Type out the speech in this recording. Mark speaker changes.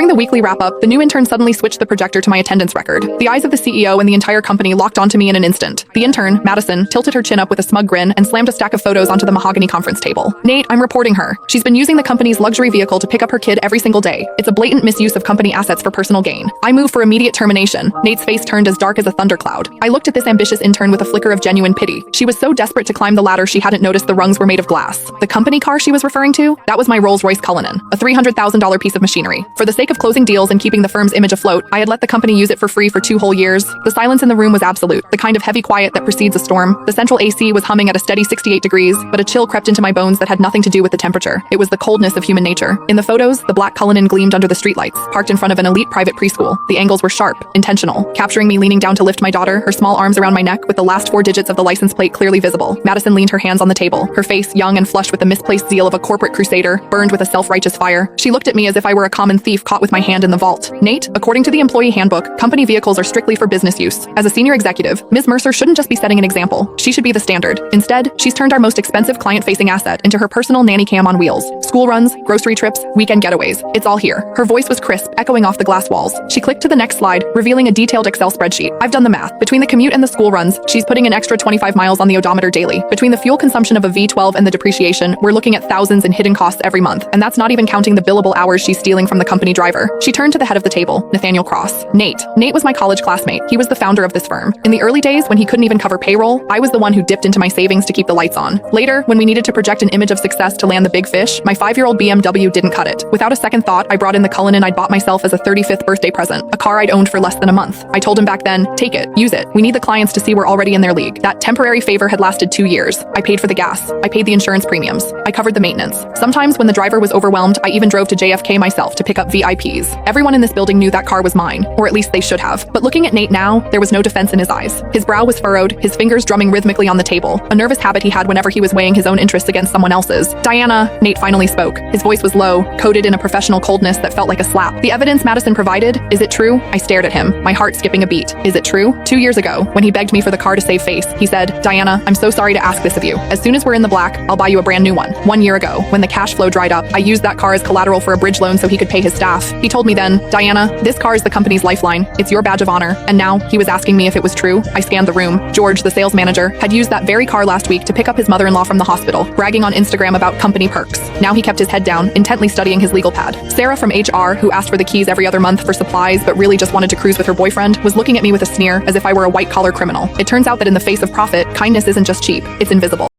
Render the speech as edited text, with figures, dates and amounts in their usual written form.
Speaker 1: During the weekly wrap-up, the new intern suddenly switched the projector to my attendance record. The eyes of the CEO and the entire company locked onto me in an instant. The intern, Madison, tilted her chin up with a smug grin and slammed a stack of photos onto the mahogany conference table. Nate, I'm reporting her. She's been using the company's luxury vehicle to pick up her kid every single day. It's a blatant misuse of company assets for personal gain. I move for immediate termination. Nate's face turned as dark as a thundercloud. I looked at this ambitious intern with a flicker of genuine pity. She was so desperate to climb the ladder she hadn't noticed the rungs were made of glass. The company car she was referring to? That was my Rolls-Royce Cullinan, a $300,000 piece of machinery. For the sake of closing deals and keeping the firm's image afloat, I had let the company use it for free for 2 whole years. The silence in the room was absolute, the kind of heavy quiet that precedes a storm. The central AC was humming at a steady 68 degrees, but a chill crept into my bones that had nothing to do with the temperature. It was the coldness of human nature. In the photos, the black Cullinan gleamed under the streetlights, parked in front of an elite private preschool. The angles were sharp, intentional, capturing me leaning down to lift my daughter, her small arms around my neck with the last 4 digits of the license plate clearly visible. Madison leaned her hands on the table, her face, young and flushed with the misplaced zeal of a corporate crusader, burned with a self-righteous fire. She looked at me as if I were a common thief caught with my hand in the vault. Nate, according to the employee handbook, company vehicles are strictly for business use. As a senior executive, Ms. Mercer shouldn't just be setting an example. She should be the standard. Instead, she's turned our most expensive client-facing asset into her personal nanny cam on wheels. School runs, grocery trips, weekend getaways. It's all here. Her voice was crisp, echoing off the glass walls. She clicked to the next slide, revealing a detailed Excel spreadsheet. I've done the math. Between the commute and the school runs, she's putting an extra 25 miles on the odometer daily. Between the fuel consumption of a V12 and the depreciation, we're looking at thousands in hidden costs every month. And that's not even counting the billable hours she's stealing from the company driver. She turned to the head of the table, Nathaniel Cross. Nate. Nate was my college classmate. He was the founder of this firm. In the early days, when he couldn't even cover payroll, I was the one who dipped into my savings to keep the lights on. Later, when we needed to project an image of success to land the big fish, my 5-year-old BMW didn't cut it. Without a second thought, I brought in the Cullinan I'd bought myself as a 35th birthday present, a car I'd owned for less than a month. I told him back then, take it, use it. We need the clients to see we're already in their league. That temporary favor had lasted 2 years. I paid for the gas. I paid the insurance premiums. I covered the maintenance. Sometimes when the driver was overwhelmed, I even drove to JFK myself to pick up VIPs. Everyone in this building knew that car was mine, or at least they should have. But looking at Nate now, there was no defense in his eyes. His brow was furrowed, his fingers drumming rhythmically on the table, a nervous habit he had whenever he was weighing his own interests against someone else's. Diana, Nate finally spoke. His voice was low, coated in a professional coldness that felt like a slap. The evidence Madison provided, is it true? I stared at him, my heart skipping a beat. Is it true? 2 years ago, when he begged me for the car to save face, he said, Diana, I'm so sorry to ask this of you. As soon as we're in the black, I'll buy you a brand new one. 1 year ago, when the cash flow dried up, I used that car as collateral for a bridge loan so he could pay his staff. He told me then, Diana, this car is the company's lifeline. It's your badge of honor. And now, he was asking me if it was true. I scanned the room. George, the sales manager, had used that very car last week to pick up his mother-in-law from the hospital, bragging on Instagram about company perks. Now he kept his head down, intently studying his legal pad. Sarah from HR, who asked for the keys every other month for supplies but really just wanted to cruise with her boyfriend, was looking at me with a sneer as if I were a white-collar criminal. It turns out that in the face of profit, kindness isn't just cheap, it's invisible.